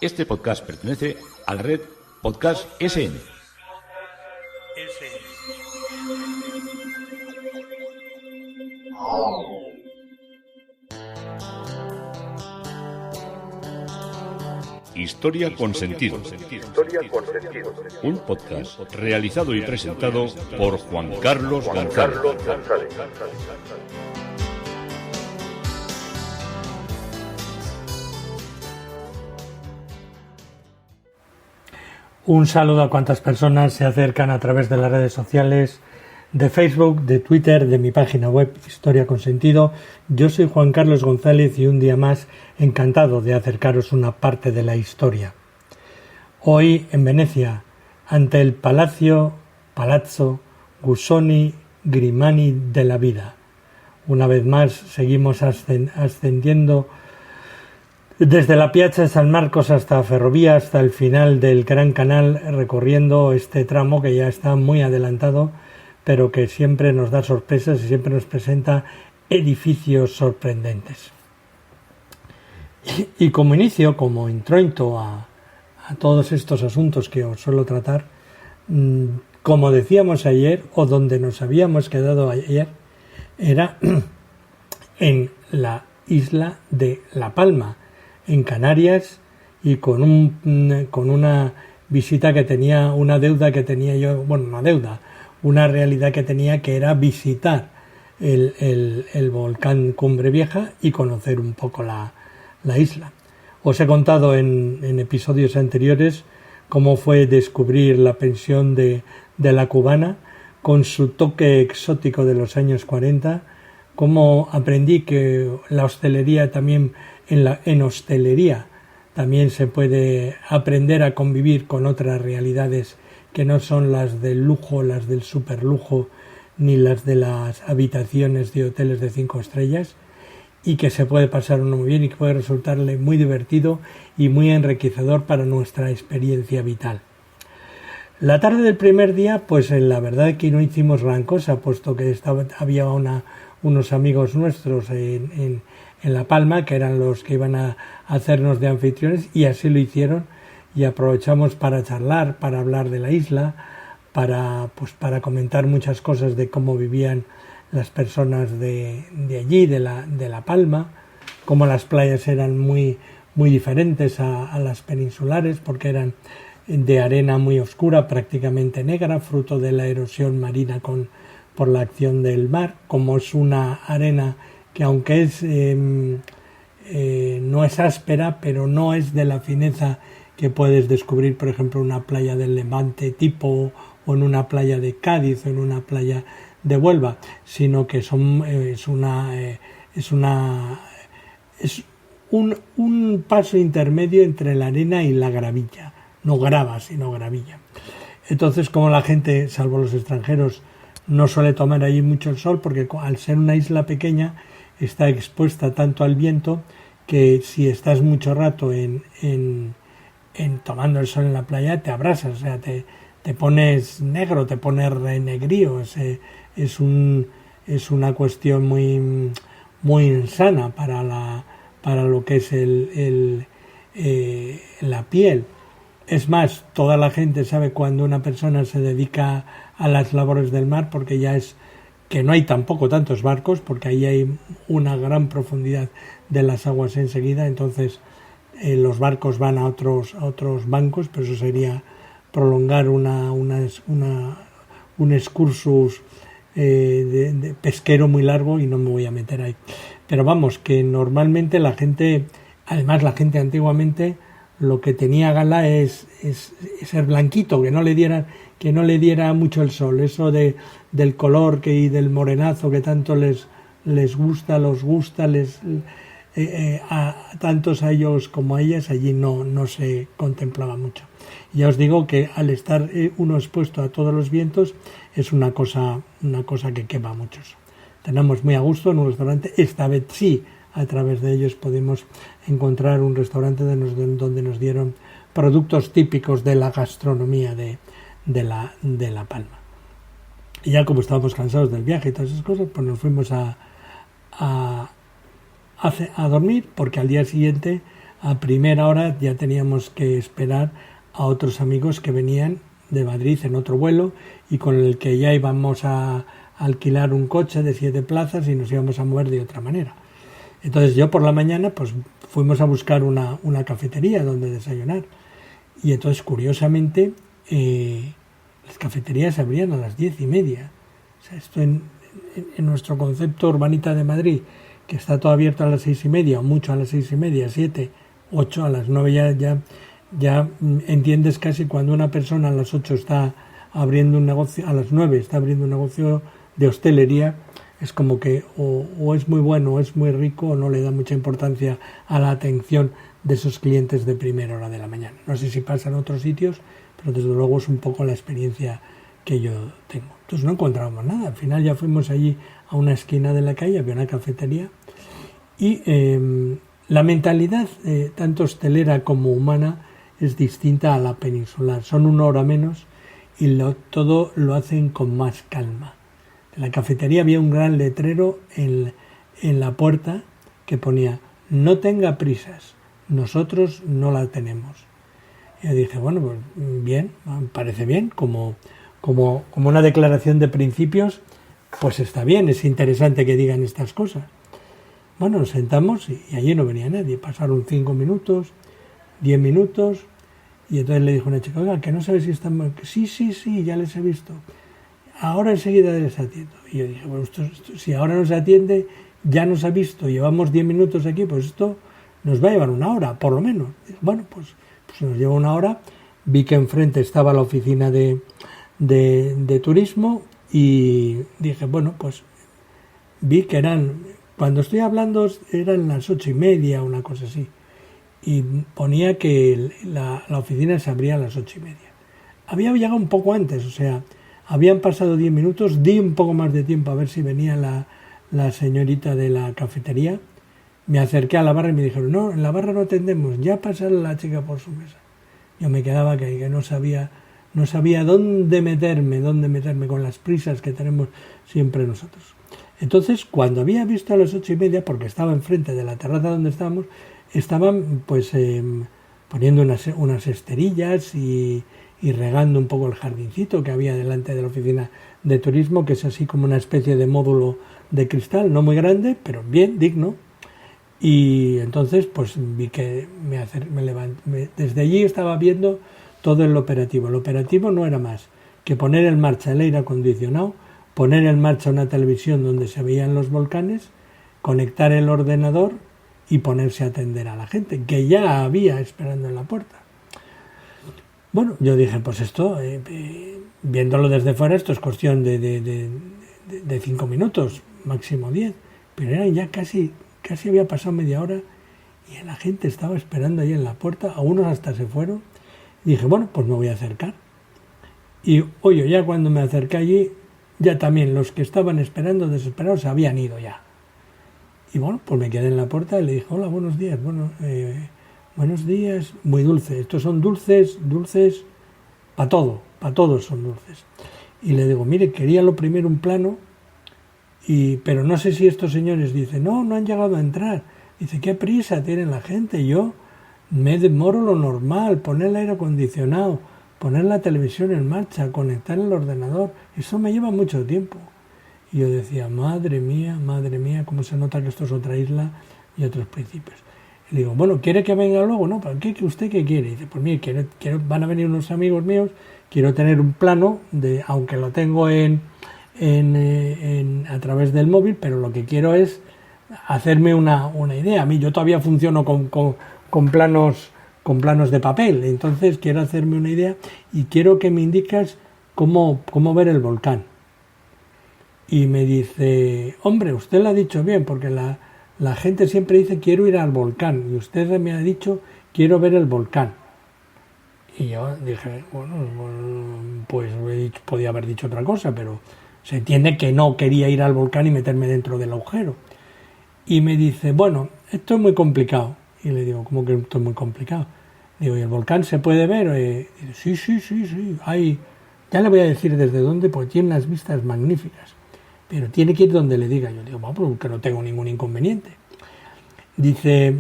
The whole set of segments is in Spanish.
Este podcast pertenece a la red Podcast SN. Historia con sentido. Un podcast realizado y presentado por Juan Carlos González. Un saludo a cuantas personas se acercan a través de las redes sociales, de Facebook, de Twitter, de mi página web Historia con Sentido. Yo soy Juan Carlos González y un día más encantado de acercaros una parte de la historia. Hoy en Venecia, ante el Palazzo Guzzoni Grimani de la Vida. Una vez más seguimos ascendiendo desde la Piazza San Marcos hasta Ferrovia, hasta el final del Gran Canal, recorriendo este tramo que ya está muy adelantado, pero que siempre nos da sorpresas y siempre nos presenta edificios sorprendentes. Y como inicio, como introito a todos estos asuntos que os suelo tratar, como decíamos ayer, o donde nos habíamos quedado ayer, era en la isla de La Palma, en Canarias, y con una visita que tenía, una deuda que tenía yo, una realidad que tenía, que era visitar el volcán Cumbre Vieja y conocer un poco la isla. Os he contado en episodios anteriores cómo fue descubrir la pensión de La Cubana con su toque exótico de los años 40, cómo aprendí que la hostelería también, en hostelería también se puede aprender a convivir con otras realidades que no son las del lujo, las del superlujo, ni las de las habitaciones de hoteles de 5 estrellas, y que se puede pasar uno muy bien y que puede resultarle muy divertido y muy enriquecedor para nuestra experiencia vital. La tarde del primer día, pues la verdad es que no hicimos gran cosa, puesto que había unos amigos nuestros en La Palma, que eran los que iban a hacernos de anfitriones, y así lo hicieron, y aprovechamos para charlar, para hablar de la isla, para comentar muchas cosas de cómo vivían las personas de allí, de La Palma, cómo las playas eran muy, muy diferentes a las peninsulares, porque eran de arena muy oscura, prácticamente negra, fruto de la erosión marina por la acción del mar. Como es una arena que, aunque no es áspera, pero no es de la fineza que puedes descubrir, por ejemplo, en una playa del Levante tipo, o en una playa de Cádiz, o en una playa de Huelva, sino que es un paso intermedio entre la arena y la gravilla, no grava, sino gravilla. Entonces, como la gente, salvo los extranjeros, no suele tomar allí mucho el sol, porque al ser una isla pequeña está expuesta tanto al viento que si estás mucho rato en tomando el sol en la playa, te abrasas, o sea, te pones negro, te pones renegrío. Es una cuestión muy, muy insana para lo que es la piel. Es más, toda la gente sabe cuando una persona se dedica a las labores del mar, porque ya es que no hay tampoco tantos barcos, porque ahí hay una gran profundidad de las aguas enseguida. Entonces los barcos van a otros bancos, pero eso sería prolongar un excursus de pesquero muy largo, y no me voy a meter ahí. Pero vamos, que normalmente la gente antiguamente, lo que tenía gala es ser blanquito, que no le diera mucho el sol. Eso del color y del morenazo que tanto les gusta, a tantos a ellos como a ellas, allí no se contemplaba mucho. Ya os digo que al estar uno expuesto a todos los vientos, es una cosa que quema a muchos. Tenemos muy a gusto en un restaurante. Esta vez sí, a través de ellos pudimos encontrar un restaurante donde nos dieron productos típicos de la gastronomía de La Palma. Y ya como estábamos cansados del viaje y todas esas cosas, pues nos fuimos a dormir, porque al día siguiente a primera hora ya teníamos que esperar a otros amigos que venían de Madrid en otro vuelo y con el que ya íbamos a alquilar un coche de 7 plazas y nos íbamos a mover de otra manera. Entonces yo por la mañana pues fuimos a buscar una cafetería donde desayunar y entonces curiosamente las cafeterías abrían a las 10:30. O sea, esto en nuestro concepto urbanita de Madrid, que está todo abierto a las 6:30 o mucho a las 6:30, 7, 8, a las 9 ya entiendes casi cuando una persona a las 8 está abriendo un negocio, a las 9 está abriendo un negocio de hostelería, es como que o es muy bueno o es muy rico o no le da mucha importancia a la atención de esos clientes de primera hora de la mañana. No sé si pasa en otros sitios, pero desde luego es un poco la experiencia que yo tengo. Entonces no encontrábamos nada. Al final ya fuimos allí a una esquina de la calle, había una cafetería y la mentalidad tanto hostelera como humana es distinta a la peninsular. Son 1 hora menos y todo lo hacen con más calma. En la cafetería había un gran letrero en la puerta que ponía: no tenga prisas, nosotros no la tenemos. Y yo dije, bueno, pues bien, me parece bien, como una declaración de principios, pues está bien, es interesante que digan estas cosas. Bueno, nos sentamos y allí no venía nadie. Pasaron 5 minutos, 10 minutos, y entonces le dijo una chica: oiga, que no sabe si están... Sí, ya les he visto. Ahora enseguida les atiendo. Y yo dije, bueno, esto, si ahora nos atiende, ya nos ha visto, llevamos 10 minutos aquí, pues esto nos va a llevar 1 hora, por lo menos. Bueno, pues nos lleva 1 hora. Vi que enfrente estaba la oficina de turismo y dije, bueno, pues vi que cuando estoy hablando eran las 8:30, una cosa así. Y ponía que la oficina se abría a las 8:30. Había llegado un poco antes, o sea, habían pasado 10 minutos, di un poco más de tiempo a ver si venía la señorita de la cafetería. Me acerqué a la barra y me dijeron, no, en la barra no atendemos, ya pasa la chica por su mesa. Yo me quedaba que no sabía dónde meterme con las prisas que tenemos siempre nosotros. Entonces, cuando había visto a las 8:30, porque estaba enfrente de la terraza donde estábamos, estaban pues poniendo unas esterillas y regando un poco el jardincito que había delante de la oficina de turismo, que es así como una especie de módulo de cristal, no muy grande, pero bien, digno. Y entonces pues vi que me levanté. Desde allí estaba viendo todo el operativo. El operativo no era más que poner en marcha el aire acondicionado, poner en marcha una televisión donde se veían los volcanes, conectar el ordenador y ponerse a atender a la gente, que ya había esperando en la puerta. Bueno, yo dije, pues esto, viéndolo desde fuera, esto es cuestión de 5 minutos, máximo 10, pero eran ya casi había pasado media hora y la gente estaba esperando ahí en la puerta, algunos hasta se fueron. Y dije, bueno, pues me voy a acercar. Y oye, ya cuando me acerqué allí, ya también los que estaban esperando, desesperados, se habían ido ya. Y bueno, pues me quedé en la puerta y le dije, hola, buenos días, buenos días, muy dulce. Estos son dulces para todos son dulces. Y le digo, mire, quería lo primero un plano, pero no sé si estos señores, dice, no han llegado a entrar. Dice, ¿qué prisa tiene la gente? Yo me demoro lo normal, poner el aire acondicionado, poner la televisión en marcha, conectar el ordenador, eso me lleva mucho tiempo. Y yo decía, madre mía, cómo se nota que esto es otra isla y otros principios. Y le digo, bueno, ¿quiere que venga luego? No, ¿para qué? ¿Usted qué quiere? Y dice, pues mire, van a venir unos amigos míos, quiero tener un plano, aunque lo tengo a través del móvil, pero lo que quiero es hacerme una idea. A mí yo todavía funciono con planos de papel, entonces quiero hacerme una idea y quiero que me indicas cómo ver el volcán. Y me dice, hombre, usted lo ha dicho bien, porque la gente siempre dice quiero ir al volcán, y usted me ha dicho quiero ver el volcán. Y yo dije, bueno, pues podía haber dicho otra cosa, pero se entiende que no quería ir al volcán y meterme dentro del agujero. Y me dice, bueno, esto es muy complicado. Y le digo, ¿cómo que esto es muy complicado? Digo, ¿y el volcán se puede ver? Y dice, sí, hay, ya le voy a decir desde dónde, porque tiene unas vistas magníficas. Pero tiene que ir donde le diga. Yo digo, bueno, porque no tengo ningún inconveniente. Dice,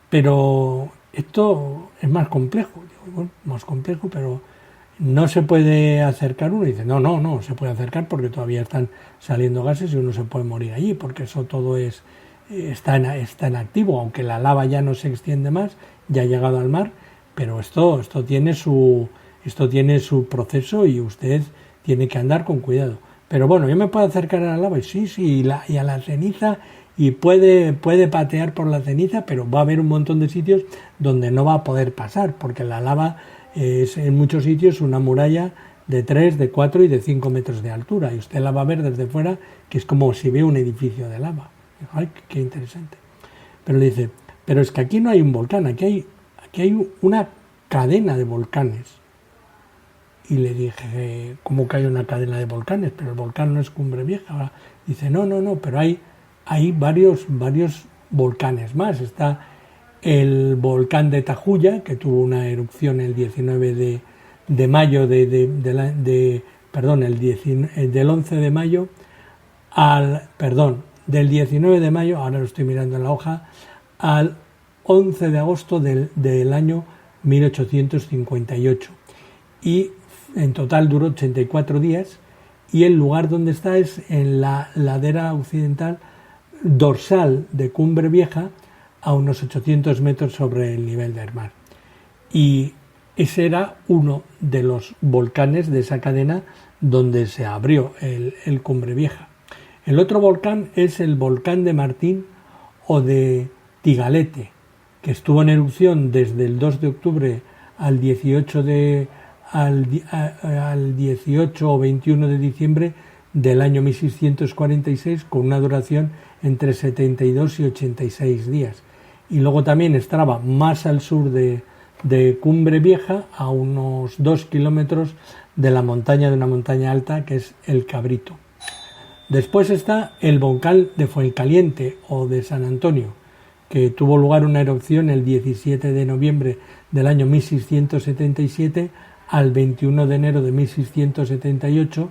pero esto es más complejo. Digo, bueno, más complejo, pero no se puede acercar uno. Y dice, no se puede acercar porque todavía están saliendo gases y uno se puede morir allí, porque eso todo está en activo, aunque la lava ya no se extiende más, ya ha llegado al mar, pero esto tiene su proceso y usted tiene que andar con cuidado. Pero bueno, yo me puedo acercar a la lava, y sí, y a la ceniza, y puede patear por la ceniza, pero va a haber un montón de sitios donde no va a poder pasar, porque la lava es en muchos sitios una muralla de 3, de 4 y de 5 metros de altura, y usted la va a ver desde fuera, que es como si ve un edificio de lava. Ay, qué interesante. Pero le dice, pero es que aquí no hay un volcán, aquí hay una cadena de volcanes. Y le dije, ¿cómo que hay una cadena de volcanes? Pero el volcán no es Cumbre Vieja. Dice, no, pero hay varios volcanes más. Está el volcán de Tajuya, que tuvo una erupción el 19 de mayo del 11 de mayo del 19 de mayo, ahora lo estoy mirando en la hoja, al 11 de agosto del año 1858. Y en total duró 84 días, y el lugar donde está es en la ladera occidental dorsal de Cumbre Vieja, a unos 800 metros sobre el nivel del mar. Y ese era uno de los volcanes de esa cadena donde se abrió el Cumbre Vieja. El otro volcán es el volcán de Martín o de Tigalete, que estuvo en erupción desde el 2 de octubre al 18 o 21 de diciembre del año 1646, con una duración entre 72 y 86 días. Y luego también estaba más al sur de Cumbre Vieja, a unos 2 kilómetros de una montaña alta, que es el Cabrito. Después está el volcán de Fuencaliente o de San Antonio, que tuvo lugar una erupción el 17 de noviembre del año 1677 al 21 de enero de 1678,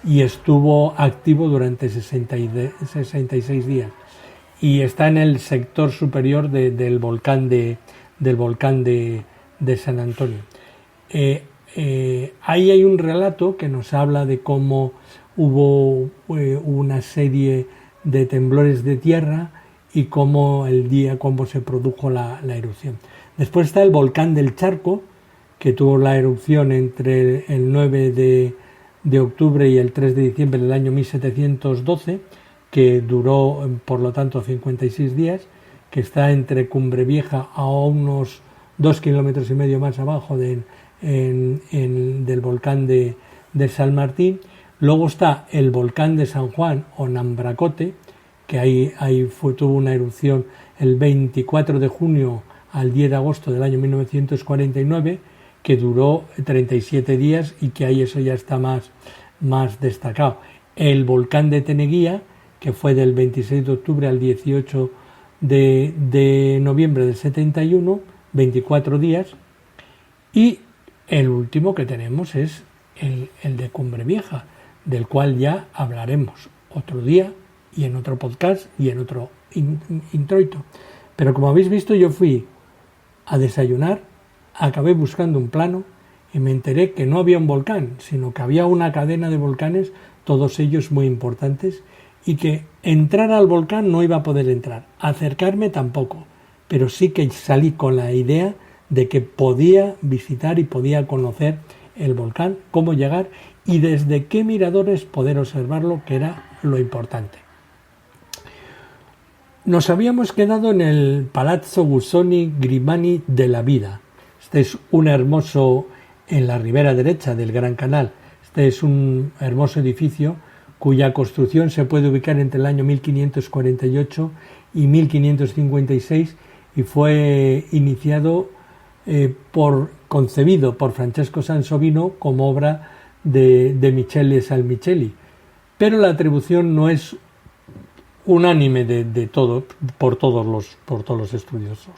y estuvo activo durante 66 días. Y está en el sector superior del volcán de San Antonio. Ahí hay un relato que nos habla de cómo hubo una serie de temblores de tierra y cómo se produjo la erupción. Después está el volcán del Charco, que tuvo la erupción entre el 9 de octubre y el 3 de diciembre del año 1712, que duró, por lo tanto, 56 días, que está entre Cumbre Vieja a unos 2 kilómetros y medio más abajo del volcán de San Martín. Luego está el volcán de San Juan o Nambracote, que ahí tuvo una erupción el 24 de junio al 10 de agosto del año 1949, que duró 37 días y que ahí eso ya está más destacado. El volcán de Teneguía, que fue del 26 de octubre al 18 de noviembre del 71, 24 días. Y el último que tenemos es el de Cumbre Vieja, del cual ya hablaremos otro día y en otro podcast y en otro introito. Pero como habéis visto, yo fui a desayunar, acabé buscando un plano y me enteré que no había un volcán, sino que había una cadena de volcanes, todos ellos muy importantes, y que entrar al volcán no iba a poder entrar, acercarme tampoco, pero sí que salí con la idea de que podía visitar y podía conocer el volcán, cómo llegar y desde qué miradores poder observarlo, que era lo importante. Nos habíamos quedado en el Palazzo Guzzoni Grimani de la Vida. Este es un hermoso, en la ribera derecha del Gran Canal, este es un hermoso edificio cuya construcción se puede ubicar entre el año 1548 y 1556 y fue concebido por Francesco Sansovino como obra de Michele Salmicelli, pero la atribución no es unánime por todos los estudiosos.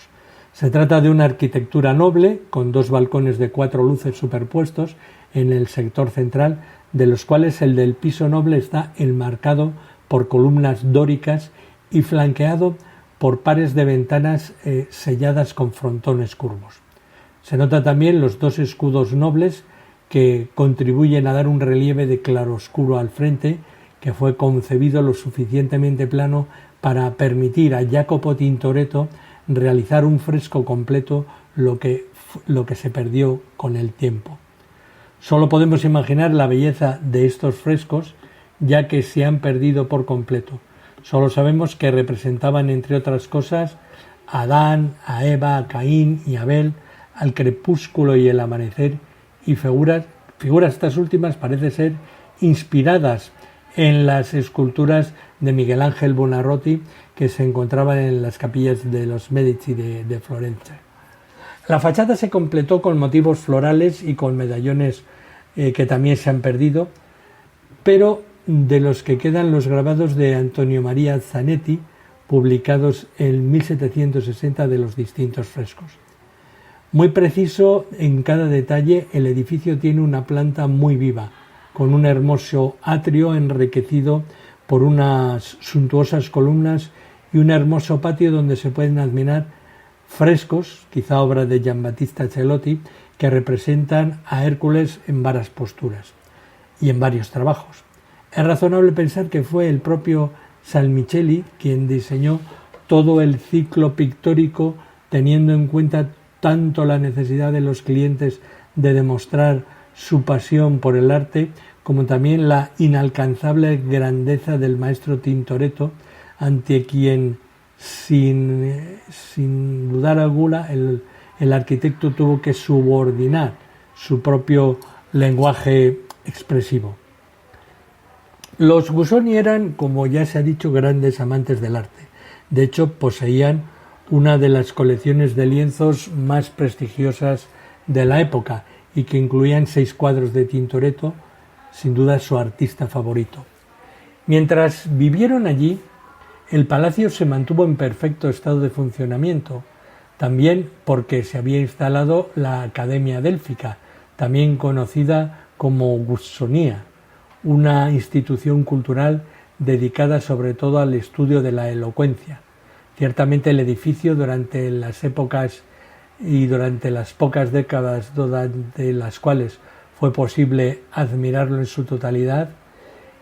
Se trata de una arquitectura noble con 2 balcones de 4 luces superpuestos en el sector central, de los cuales el del piso noble está enmarcado por columnas dóricas y flanqueado por pares de ventanas selladas con frontones curvos. Se nota también los dos escudos nobles que contribuyen a dar un relieve de claroscuro al frente, que fue concebido lo suficientemente plano para permitir a Jacopo Tintoretto realizar un fresco completo, lo que se perdió con el tiempo. Solo podemos imaginar la belleza de estos frescos, ya que se han perdido por completo. Solo sabemos que representaban, entre otras cosas, a Adán, a Eva, a Caín y Abel, al crepúsculo y el amanecer, y figuras estas últimas parece ser inspiradas en las esculturas de Miguel Ángel Buonarroti que se encontraban en las capillas de los Medici de Florencia. La fachada se completó con motivos florales y con medallones que también se han perdido, pero de los que quedan los grabados de Antonio Maria Zanetti, publicados en 1760 de los distintos frescos. Muy preciso en cada detalle, el edificio tiene una planta muy viva, con un hermoso atrio enriquecido por unas suntuosas columnas y un hermoso patio donde se pueden admirar frescos, quizá obra de Giambattista Celotti, que representan a Hércules en varias posturas y en varios trabajos. Es razonable pensar que fue el propio Salmicelli quien diseñó todo el ciclo pictórico, teniendo en cuenta tanto la necesidad de los clientes de demostrar su pasión por el arte, como también la inalcanzable grandeza del maestro Tintoretto, ante quien, sin dudar alguna, el arquitecto tuvo que subordinar su propio lenguaje expresivo. Los Gusoni eran, como ya se ha dicho, grandes amantes del arte. De hecho, poseían una de las colecciones de lienzos más prestigiosas de la época y que incluían 6 cuadros de Tintoretto, sin duda su artista favorito. Mientras vivieron allí, el palacio se mantuvo en perfecto estado de funcionamiento, también porque se había instalado la Academia Délfica, también conocida como Gussonia, una institución cultural dedicada sobre todo al estudio de la elocuencia. Ciertamente el edificio, durante las épocas y durante las pocas décadas durante las cuales fue posible admirarlo en su totalidad,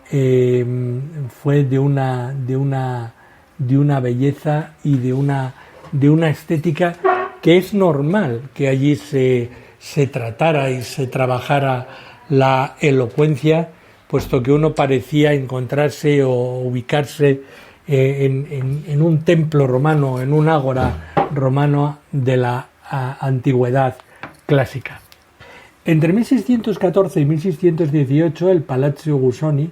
fue de una belleza y de una estética que es normal que allí se tratara y se trabajara la elocuencia, puesto que uno parecía encontrarse o ubicarse en un templo romano, en un ágora romano de la antigüedad clásica. Entre 1614 y 1618 el Palazzo Gusoni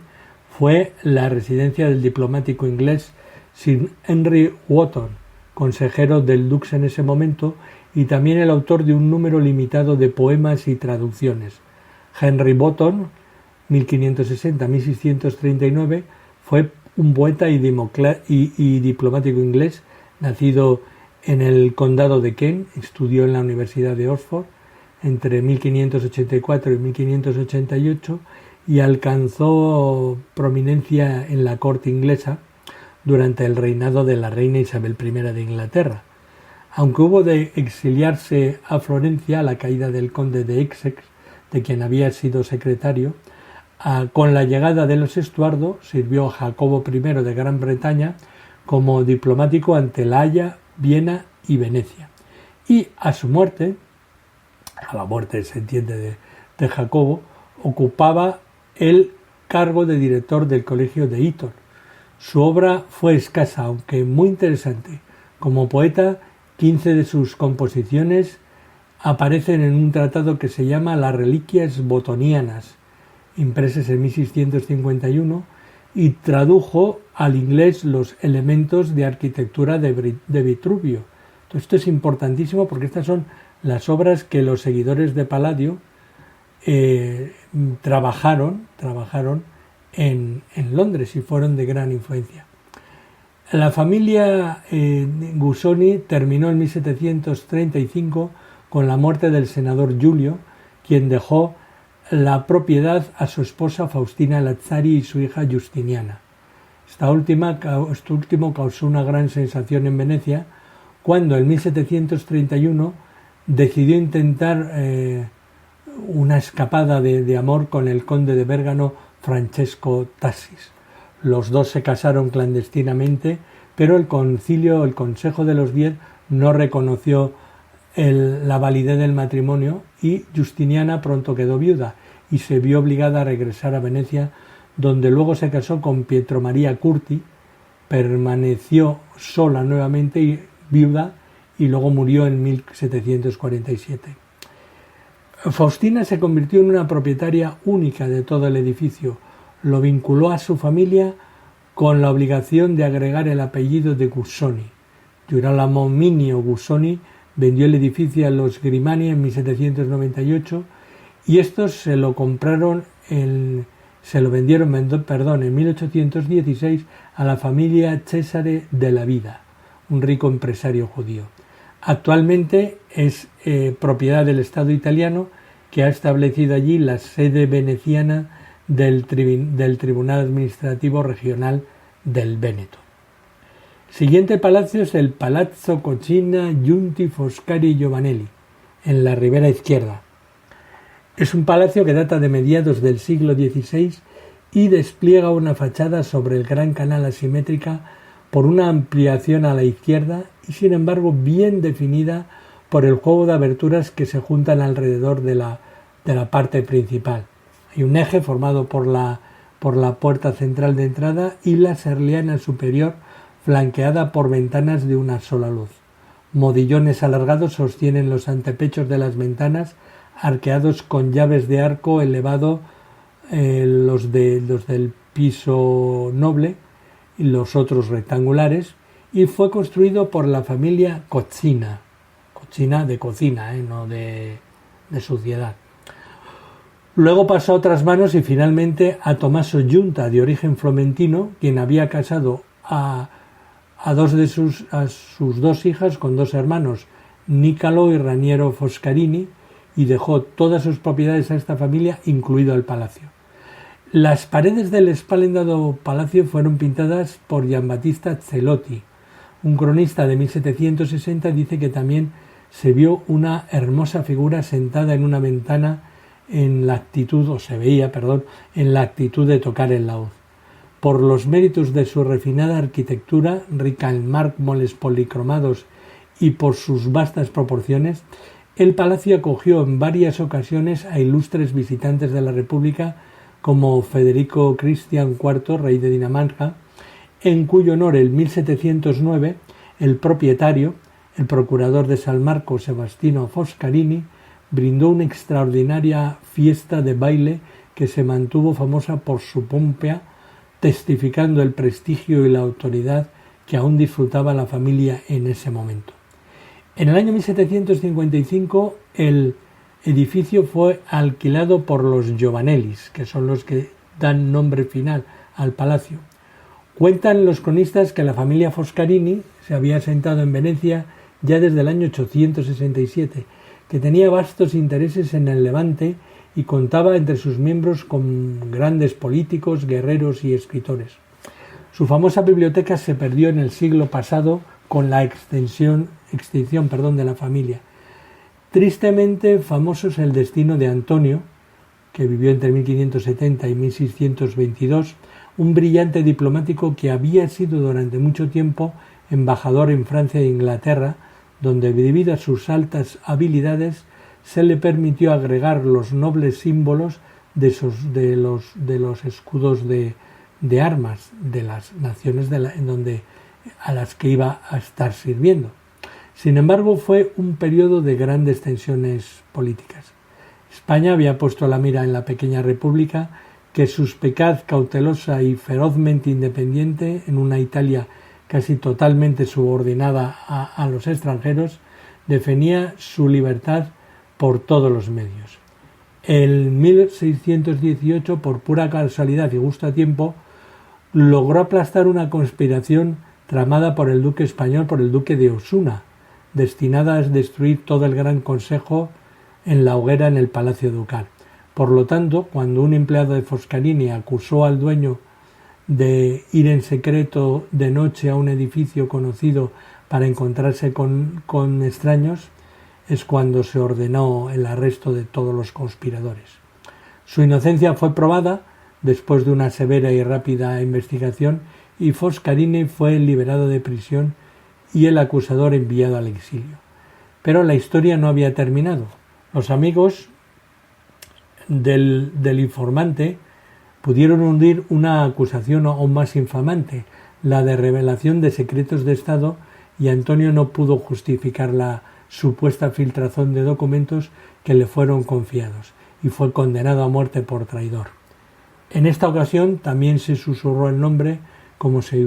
fue la residencia del diplomático inglés Sir Henry Wotton, consejero del Dux en ese momento, y también el autor de un número limitado de poemas y traducciones. Henry Wotton, 1560-1639, fue un poeta y diplomático inglés, nacido en el condado de Kent, estudió en la Universidad de Oxford entre 1584 y 1588 y alcanzó prominencia en la corte inglesa durante el reinado de la reina Isabel I de Inglaterra. Aunque hubo de exiliarse a Florencia a la caída del conde de Essex, de quien había sido secretario, con la llegada de los Estuardo sirvió a Jacobo I de Gran Bretaña como diplomático ante La Haya, Viena y Venecia. Y a su muerte, a la muerte se entiende de Jacobo, ocupaba el cargo de director del colegio de Eton. Su obra fue escasa, aunque muy interesante. Como poeta, 15 de sus composiciones aparecen en un tratado que se llama Las Reliquias Botonianas, impresas en 1651, y tradujo al inglés los elementos de arquitectura de Vitruvio. Entonces, esto es importantísimo porque estas son las obras que los seguidores de Palladio trabajaron en Londres y fueron de gran influencia. La familia Gusoni terminó en 1735 con la muerte del senador Giulio, quien dejó la propiedad a su esposa Faustina Lazzari y su hija Justiniana. Esto último causó una gran sensación en Venecia cuando en 1731 decidió intentar una escapada de amor con el conde de Bergamo Francesco Tassis. Los dos se casaron clandestinamente, pero el Consejo de los 10 no reconoció la validez del matrimonio y Justiniana pronto quedó viuda y se vio obligada a regresar a Venecia, donde luego se casó con Pietro Maria Curti, permaneció sola nuevamente y viuda y luego murió en 1747. Faustina se convirtió en una propietaria única de todo el edificio. Lo vinculó a su familia con la obligación de agregar el apellido de Guzzoni. Girolamo Minio Guzzoni vendió el edificio a los Grimani en 1798 y estos se lo vendieron en 1816 a la familia Cesare della Vida, un rico empresario judío. Actualmente es propiedad del Estado italiano, que ha establecido allí la sede veneciana del Tribunal Administrativo Regional del Véneto. Siguiente palacio es el Palazzo Coccina Giunti Foscari Giovanelli, en la ribera izquierda. Es un palacio que data de mediados del siglo XVI y despliega una fachada sobre el gran canal asimétrica por una ampliación a la izquierda y sin embargo bien definida por el juego de aberturas que se juntan alrededor de la parte principal. Hay un eje formado por la puerta central de entrada y la serliana superior flanqueada por ventanas de una sola luz. Modillones alargados sostienen los antepechos de las ventanas, arqueados con llaves de arco elevado, los del piso noble y los otros rectangulares, y fue construido por la familia Coccina de cocina, no de suciedad. Luego pasó a otras manos y finalmente a Tommaso Giunta, de origen flomentino, quien había casado a sus dos hijas con dos hermanos, Niccolò y Raniero Foscarini, y dejó todas sus propiedades a esta familia, incluido el palacio. Las paredes del esplendoroso palacio fueron pintadas por Giambattista Celotti. Un cronista de 1760 dice que también se vio una hermosa figura sentada en una ventana en la actitud de tocar el laúd. Por los méritos de su refinada arquitectura, rica en mármoles policromados, y por sus vastas proporciones, el palacio acogió en varias ocasiones a ilustres visitantes de la República como Federico Cristian IV, rey de Dinamarca, en cuyo honor en 1709 el propietario, el procurador de San Marco Sebastiano Foscarini, brindó una extraordinaria fiesta de baile que se mantuvo famosa por su pompa, testificando el prestigio y la autoridad que aún disfrutaba la familia en ese momento. En el año 1755 el edificio fue alquilado por los Giovanellis, que son los que dan nombre final al palacio. Cuentan los cronistas que la familia Foscarini se había asentado en Venecia ya desde el año 867, que tenía vastos intereses en el Levante y contaba entre sus miembros con grandes políticos, guerreros y escritores. Su famosa biblioteca se perdió en el siglo pasado con la extinción de la familia. Tristemente famoso es el destino de Antonio, que vivió entre 1570 y 1622, un brillante diplomático que había sido durante mucho tiempo embajador en Francia e Inglaterra, donde debido a sus altas habilidades se le permitió agregar los nobles símbolos de los escudos de armas de las naciones a las que iba a estar sirviendo. Sin embargo, fue un periodo de grandes tensiones políticas. España había puesto la mira en la pequeña república que, suspicaz, cautelosa y ferozmente independiente, en una Italia casi totalmente subordinada a los extranjeros, defendía su libertad por todos los medios. En 1618, por pura casualidad y justo a tiempo, logró aplastar una conspiración tramada por el duque español, por el duque de Osuna, destinada a destruir todo el Gran Consejo en la hoguera en el Palacio Ducal. Por lo tanto, cuando un empleado de Foscarini acusó al dueño de ir en secreto de noche a un edificio conocido para encontrarse con extraños, es cuando se ordenó el arresto de todos los conspiradores. Su inocencia fue probada después de una severa y rápida investigación y Foscarini fue liberado de prisión y el acusador enviado al exilio. Pero la historia no había terminado. Los amigos del informante pudieron hundir una acusación aún más infamante, la de revelación de secretos de Estado, y Antonio no pudo justificar la supuesta filtración de documentos que le fueron confiados y fue condenado a muerte por traidor. En esta ocasión también se susurró el nombre, como se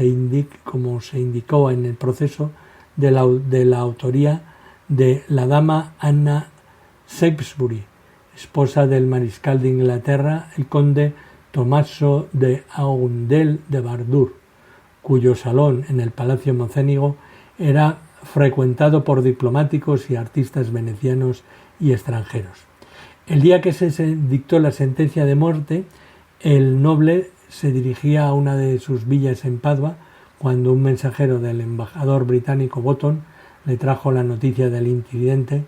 indicó en el proceso, de la autoría de la dama Anna Salisbury, esposa del mariscal de Inglaterra, el conde Tommaso de Arundel de Bardur, cuyo salón en el Palacio Mocénigo era frecuentado por diplomáticos y artistas venecianos y extranjeros. El día que se dictó la sentencia de muerte, el noble se dirigía a una de sus villas en Padua cuando un mensajero del embajador británico Botton le trajo la noticia del incidente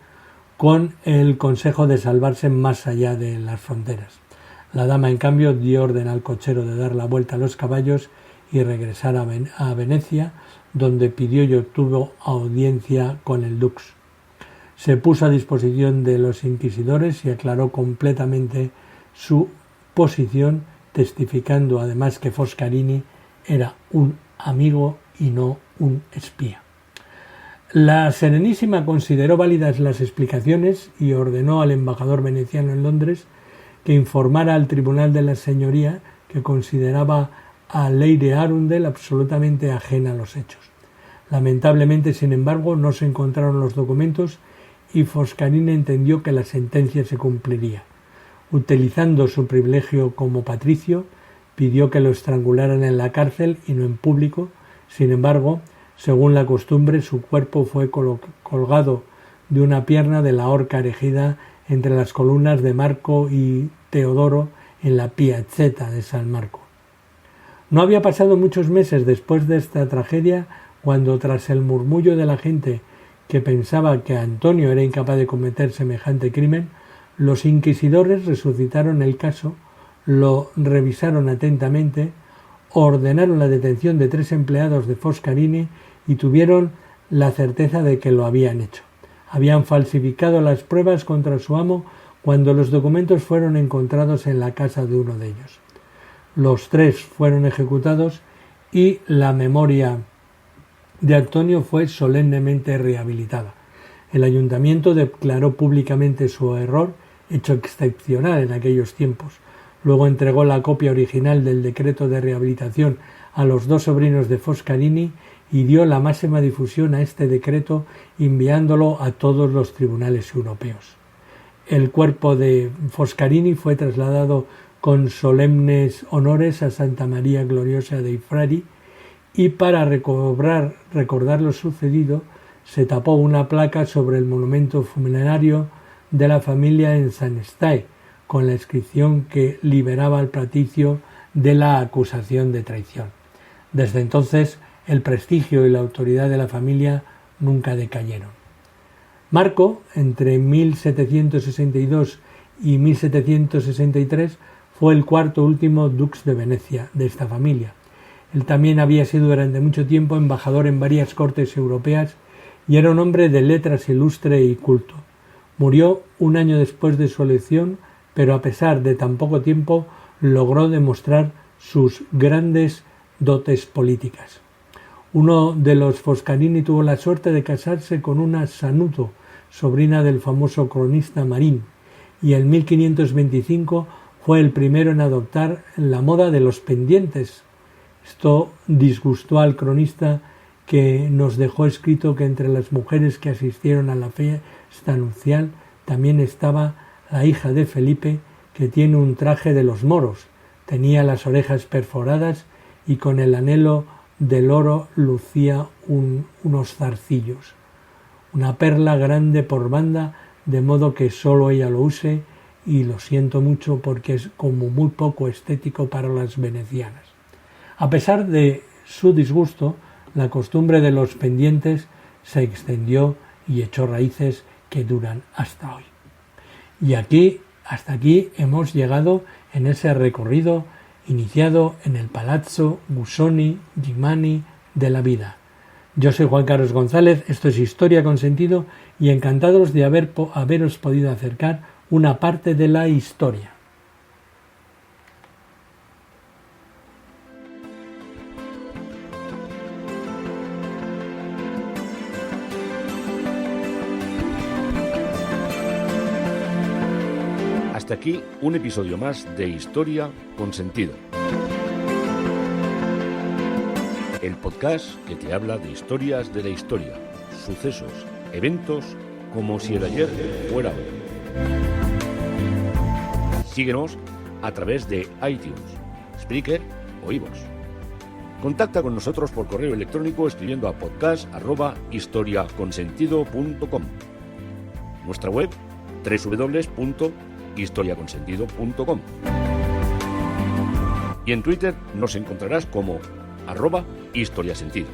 con el consejo de salvarse más allá de las fronteras. La dama, en cambio, dio orden al cochero de dar la vuelta a los caballos y regresar a Venecia, donde pidió y obtuvo audiencia con el dux. Se puso a disposición de los inquisidores y aclaró completamente su posición, testificando además que Foscarini era un amigo y no un espía. La Serenísima consideró válidas las explicaciones y ordenó al embajador veneciano en Londres que informara al Tribunal de la Señoría que consideraba a Lady Arundel absolutamente ajena a los hechos. Lamentablemente, sin embargo, no se encontraron los documentos y Foscarini entendió que la sentencia se cumpliría. Utilizando su privilegio como patricio, pidió que lo estrangularan en la cárcel y no en público. Sin embargo, según la costumbre, su cuerpo fue colgado de una pierna de la horca erigida entre las columnas de Marco y Teodoro en la Piazzetta de San Marco. No había pasado muchos meses después de esta tragedia cuando, tras el murmullo de la gente que pensaba que Antonio era incapaz de cometer semejante crimen, los inquisidores resucitaron el caso, lo revisaron atentamente, ordenaron la detención de 3 empleados de Foscarini y tuvieron la certeza de que lo habían hecho. Habían falsificado las pruebas contra su amo cuando los documentos fueron encontrados en la casa de uno de ellos. Los 3 fueron ejecutados y la memoria de Antonio fue solemnemente rehabilitada. El ayuntamiento declaró públicamente su error, hecho excepcional en aquellos tiempos. Luego entregó la copia original del decreto de rehabilitación a los 2 sobrinos de Foscarini y dio la máxima difusión a este decreto, enviándolo a todos los tribunales europeos. El cuerpo de Foscarini fue trasladado con solemnes honores a Santa María Gloriosa dei Frari y para recordar lo sucedido se tapó una placa sobre el monumento funerario de la familia en San Estay con la inscripción que liberaba al patricio de la acusación de traición. Desde entonces el prestigio y la autoridad de la familia nunca decayeron. Marco, entre 1762 y 1763, fue el cuarto último dux de Venecia de esta familia. Él también había sido durante mucho tiempo embajador en varias cortes europeas y era un hombre de letras ilustre y culto. Murió un año después de su elección, pero a pesar de tan poco tiempo logró demostrar sus grandes dotes políticas. Uno de los Foscarini tuvo la suerte de casarse con una Sanuto, sobrina del famoso cronista Marín, y en 1525 fue el primero en adoptar la moda de los pendientes. Esto disgustó al cronista, que nos dejó escrito que entre las mujeres que asistieron a la fiesta nupcial también estaba la hija de Felipe, que tiene un traje de los moros, tenía las orejas perforadas y con el anhelo del oro lucía unos zarcillos, una perla grande por banda, de modo que sólo ella lo use, y lo siento mucho porque es como muy poco estético para las venecianas. A pesar de su disgusto, la costumbre de los pendientes se extendió y echó raíces que duran hasta hoy. Y hasta aquí hemos llegado en ese recorrido iniciado en el Palazzo Busoni Grimani de la vida. Yo soy Juan Carlos González, esto es Historia con Sentido y encantados de haberos podido acercar una parte de la historia. Hasta aquí un episodio más de Historia con Sentido. El podcast que te habla de historias de la historia, sucesos, eventos, como si el ayer fuera hoy. Síguenos a través de iTunes, Spreaker o iVoox. Contacta con nosotros por correo electrónico escribiendo a podcast@historiaconsentido.com. Nuestra web www.historiaconsentido.com. Y en Twitter nos encontrarás como @historiasentido.